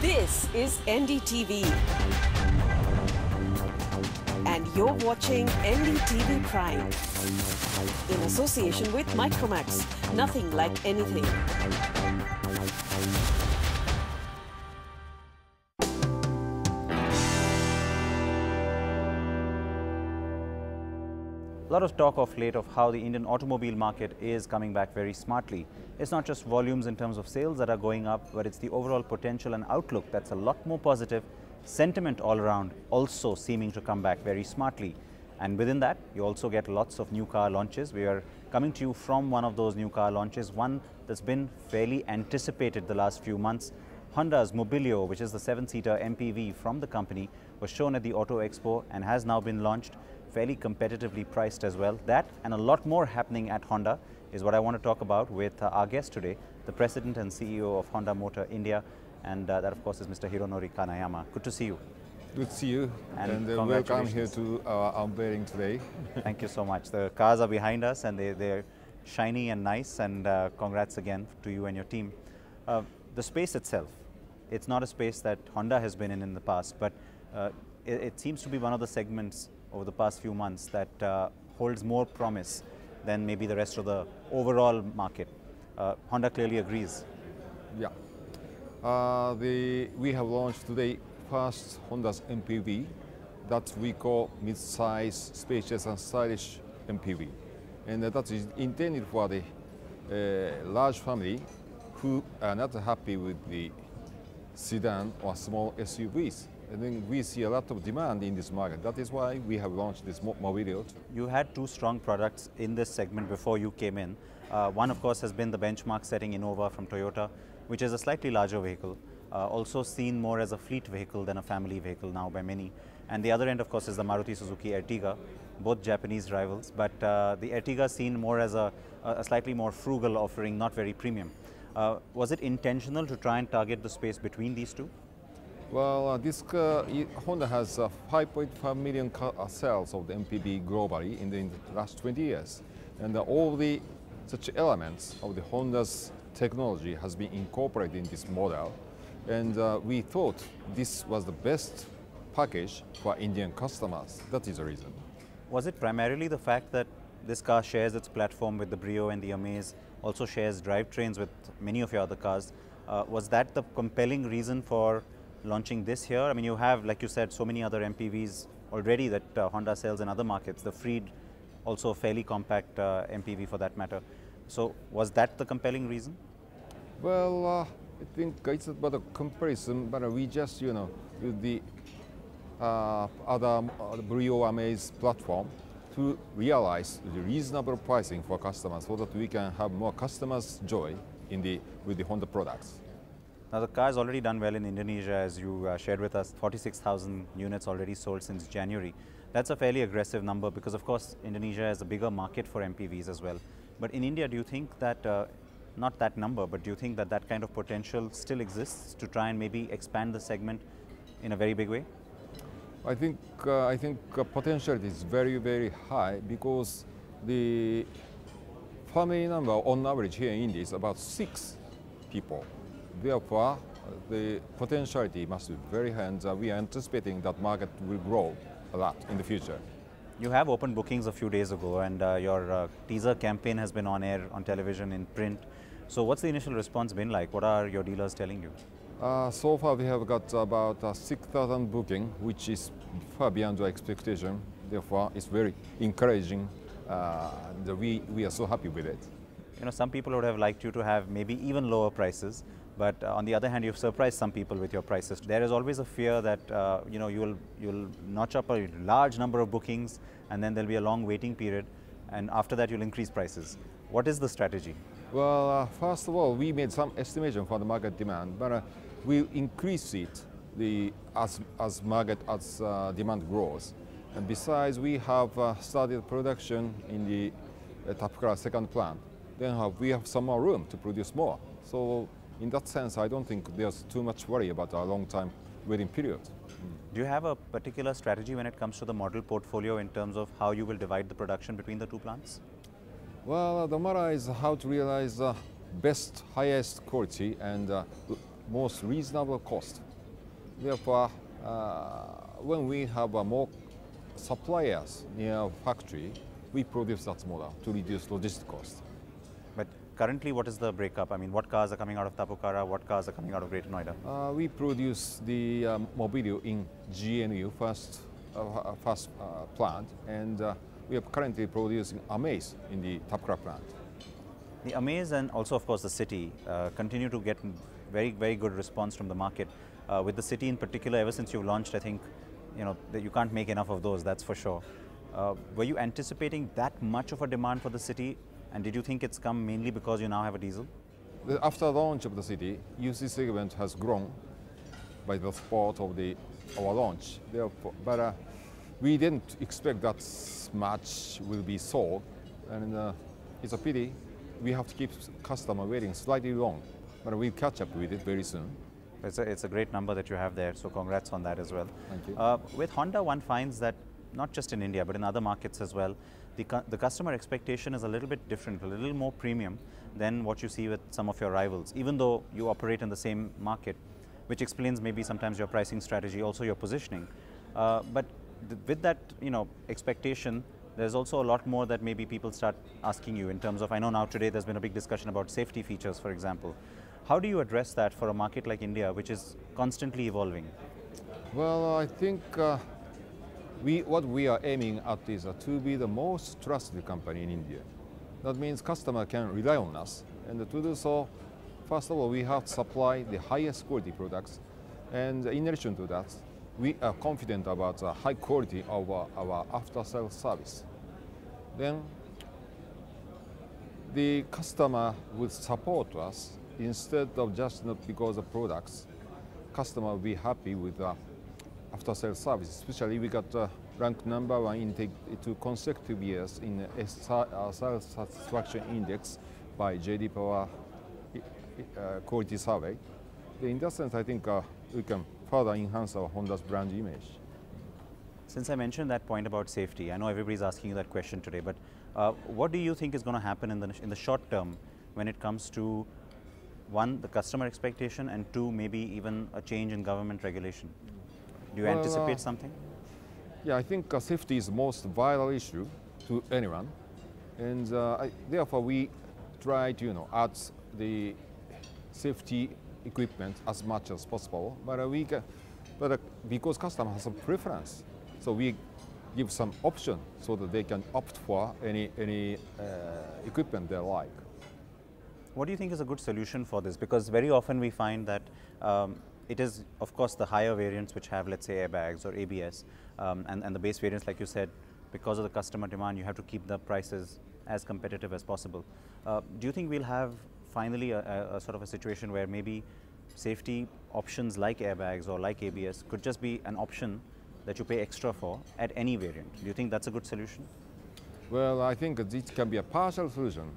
This is NDTV. And you're watching NDTV Prime. In association with Micromax. Nothing like anything. A lot of talk of late of how the Indian automobile market is coming back very smartly. It's not just volumes in terms of sales that are going up, but it's the overall potential and outlook that's a lot more positive. Sentiment all around also seeming to come back very smartly. And within that, you also get lots of new car launches. We are coming to you from one of those new car launches, one that's been fairly anticipated the last few months. Honda's Mobilio, which is the 7-seater MPV from the company, was shown at the Auto Expo and has now been launched, fairly competitively priced as well. That and a lot more happening at Honda is what I want to talk about with our guest today, the President and CEO of Honda Motor India, and that of course is Mr. Hironori Kanayama. Good to see you. Good to see you, and welcome here to our unveiling today. Thank you so much. The cars are behind us and they're shiny and nice, and congrats again to you and your team. The space itself, it's not a space that Honda has been in the past, but it seems to be one of the segments over the past few months that holds more promise than maybe the rest of the overall market. Honda clearly agrees. Yeah. We have launched today first Honda's MPV that we call mid-size, spacious and stylish MPV. And that is intended for the large family who are not happy with the sedan or small SUVs. And then we see a lot of demand in this market. That is why we have launched this Mobilio. You had two strong products in this segment before you came in. One, of course, has been the benchmark setting Innova from Toyota, which is a slightly larger vehicle, also seen more as a fleet vehicle than a family vehicle now by many. And the other end, of course, is the Maruti Suzuki Ertiga, both Japanese rivals. But the Ertiga seen more as a slightly more frugal offering, not very premium. Was it intentional to try and target the space between these two? Well, Honda has 5.5 million sales of the MPV globally in the last 20 years. And all the such elements of the Honda's technology has been incorporated in this model. And we thought this was the best package for Indian customers. That is the reason. Was it primarily the fact that this car shares its platform with the Brio and the Amaze, also shares drivetrains with many of your other cars? Was that the compelling reason for launching this here? I mean, you have, like you said, so many other MPVs already that Honda sells in other markets. The Freed, also a fairly compact MPV for that matter. So was that the compelling reason? Well, I think it's about a comparison, but we just, use the other Brio Amaze platform to realize the reasonable pricing for customers so that we can have more customers' joy with the Honda products. Now, the car has already done well in Indonesia, as you shared with us, 46,000 units already sold since January. That's a fairly aggressive number because, of course, Indonesia is a bigger market for MPVs as well. But in India, do you think that, not that number, but do you think that that kind of potential still exists to try and maybe expand the segment in a very big way? I think potential is very, very high because the family number on average here in India is about 6 people. Therefore, the potentiality must be very high, and we are anticipating that market will grow a lot in the future. You have opened bookings a few days ago, and your teaser campaign has been on air, on television, in print. So what's the initial response been like? What are your dealers telling you? So far, we have got about 6,000 bookings, which is far beyond our expectation. Therefore, it's very encouraging. We are so happy with it. You know, some people would have liked you to have maybe even lower prices. But on the other hand, you've surprised some people with your prices. There is always a fear that you'll notch up a large number of bookings, and then there'll be a long waiting period, and after that you'll increase prices. What is the strategy? Well, first of all, we made some estimation for the market demand, but we increase it as demand grows. And besides, we have started production in the Tapukara second plant. Then we have some more room to produce more. So in that sense, I don't think there's too much worry about a long time waiting period. Do you have a particular strategy when it comes to the model portfolio in terms of how you will divide the production between the two plants? Well, the matter is how to realize best, highest quality and most reasonable cost Therefore, when we have more suppliers near factory, we produce that model to reduce logistic cost. But currently, what is the breakup? I mean, what cars are coming out of Tapukara? What cars are coming out of Greater Noida? We produce the Mobilio in GNU first plant, and we are currently producing Amaze in the Tapukara plant. The Amaze and also, of course, the city continue to get very, very good response from the market. With the city in particular, ever since you've launched, I think, that you can't make enough of those, that's for sure. Were you anticipating that much of a demand for the city? And did you think it's come mainly because you now have a diesel? After launch of the city, UC segment has grown by the support of our launch. Therefore, but we didn't expect that much will be sold, and it's a pity. We have to keep customer waiting slightly long, but we'll catch up with it very soon. It's a great number that you have there, so congrats on that as well. Thank you. With Honda, one finds that not just in India, but in other markets as well, the customer expectation is a little bit different, a little more premium than what you see with some of your rivals, even though you operate in the same market, which explains maybe sometimes your pricing strategy, also your positioning. But with that, expectation, there's also a lot more that maybe people start asking you in terms of, I know now today there's been a big discussion about safety features, for example. How do you address that for a market like India, which is constantly evolving? Well, I think what we are aiming at is to be the most trusted company in India. That means customer can rely on us, and to do so, first of all, we have to supply the highest quality products, and in addition to that, we are confident about the high quality of our after-sales service. Then the customer will support us instead of just not because of products. Customer will be happy with the after-sales service. Especially we got ranked #1 in 2 consecutive years in the sales satisfaction index by JD Power quality survey. In that sense, I think we can further enhance our Honda's brand image. Since I mentioned that point about safety, I know everybody's asking you that question today, but what do you think is going to happen in the short term when it comes to, one, the customer expectation, and two, maybe even a change in government regulation? Do you anticipate something? Yeah, I think safety is the most vital issue to anyone, and therefore we try to add the safety equipment as much as possible. But because customer has a preference, so we give some option so that they can opt for any equipment they like. What do you think is a good solution for this? Because very often we find that it is, of course, the higher variants which have, let's say, airbags or ABS, and the base variants, like you said, because of the customer demand, you have to keep the prices as competitive as possible. Do you think we'll have finally a sort of a situation where maybe safety options like airbags or like ABS could just be an option that you pay extra for at any variant? Do you think that's a good solution? Well, I think it can be a partial solution.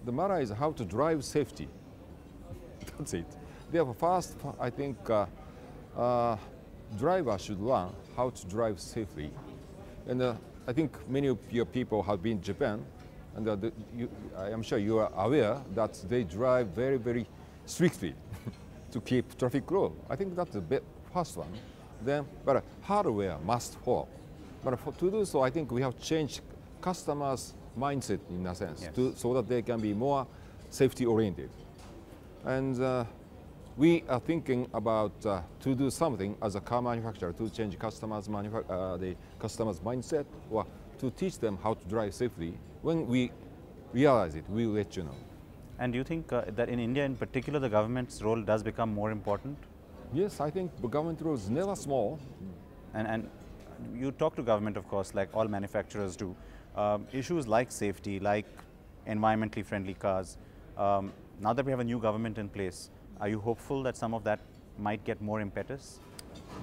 The matter is how to drive safety. That's it. Therefore, first, I think drivers should learn how to drive safely. And I think many of your people have been in Japan, and I am sure you are aware that they drive very, very strictly to keep traffic low. I think that's the first one. But hardware must follow. But to do so, I think we have changed customers' mindset in a sense, yes, so that they can be more safety oriented. And we are thinking about to do something as a car manufacturer to change the customer's mindset, or to teach them how to drive safely. When we realize it, we will let you know. And do you think that in India in particular, the government's role does become more important? Yes, I think the government role is never small. And you talk to government, of course, like all manufacturers do. Issues like safety, like environmentally friendly cars. Now that we have a new government in place, are you hopeful that some of that might get more impetus?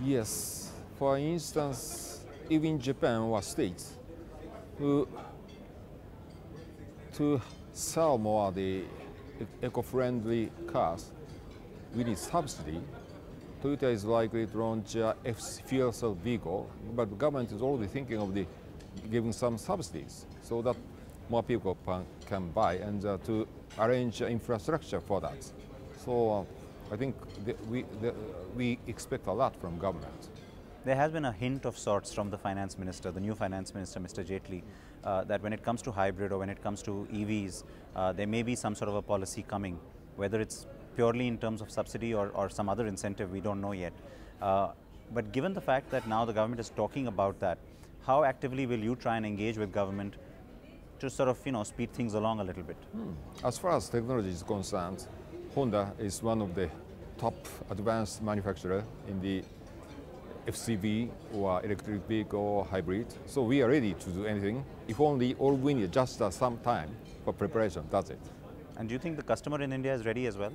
Yes. For instance, even Japan or states to sell more the eco-friendly cars with its subsidy, Toyota is likely to launch a fuel cell vehicle, but the government is already thinking of giving some subsidies so that more people can buy, and to arrange infrastructure for that. So I think we expect a lot from government. There has been a hint of sorts from the finance minister, the new finance minister, Mr. Jaitley, that when it comes to hybrid or when it comes to EVs, there may be some sort of a policy coming, whether it's purely in terms of subsidy or some other incentive, we don't know yet. But given the fact that now the government is talking about that, how actively will you try and engage with government to sort of, speed things along a little bit? As far as technology is concerned, Honda is one of the top advanced manufacturer in the FCV or electric vehicle or hybrid. So we are ready to do anything. If only all we need just some time for preparation, that's it. And do you think the customer in India is ready as well?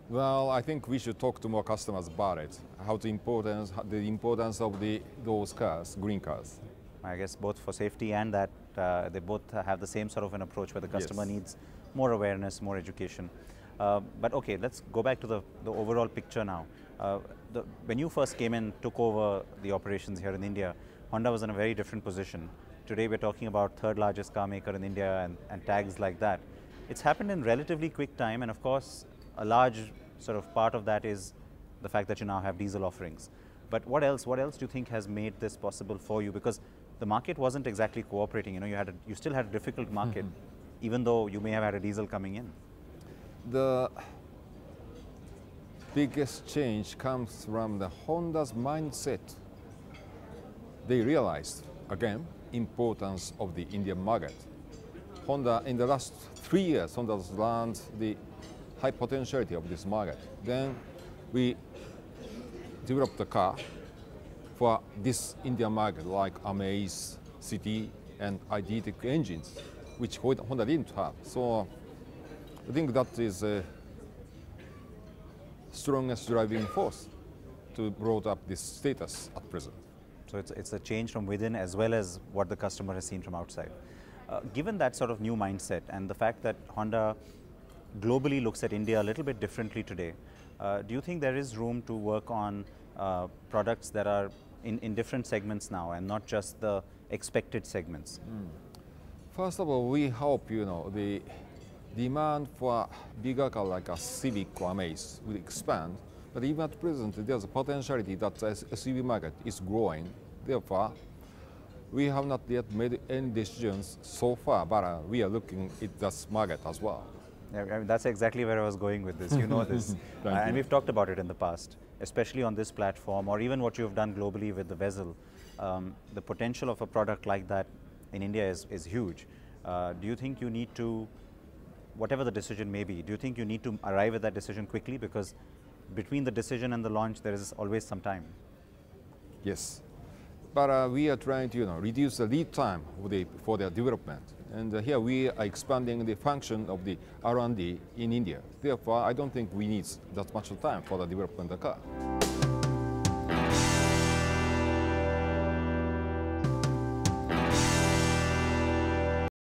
Well, I think we should talk to more customers about it. The importance of those cars, green cars. I guess both for safety and that they both have the same sort of an approach where the customer Yes. needs more awareness, more education. But okay, let's go back to the overall picture now. When you first came in, took over the operations here in India, Honda was in a very different position. Today we're talking about third largest car maker in India and tags like that. It's happened in relatively quick time, and of course a large sort of part of that is the fact that you now have diesel offerings. But what else do you think has made this possible for you? Because the market wasn't exactly cooperating. You still had a difficult market, even though you may have had a diesel coming in. The biggest change comes from the Honda's mindset. They realized, again, importance of the Indian market. Honda, in the last 3 years, Honda has learned the high potentiality of this market. Then we developed the car for this Indian market, like Amaze, City, and IDTech engines, which Honda didn't have. So I think that is the strongest driving force to brought up this status at present. So it's a change from within as well as what the customer has seen from outside. Given that sort of new mindset and the fact that Honda globally looks at India a little bit differently today, do you think there is room to work on products that are in different segments now and not just the expected segments? First of all, we hope the demand for bigger car like a Civic or Amaze will expand. But even at present, there's a potentiality that the SUV market is growing. Therefore, we have not yet made any decisions so far, but we are looking at this market as well. Yeah, I mean, that's exactly where I was going with this. You know this. And we've talked about it in the past, especially on this platform or even what you've done globally with the Vezel. The potential of a product like that in India is huge. Do you think you need to, whatever the decision may be, do you think you need to arrive at that decision quickly? Because between the decision and the launch, there is always some time. Yes. But we are trying to reduce the lead time for their development. And here we are expanding the function of the R&D in India. Therefore, I don't think we need that much time for the development of the car.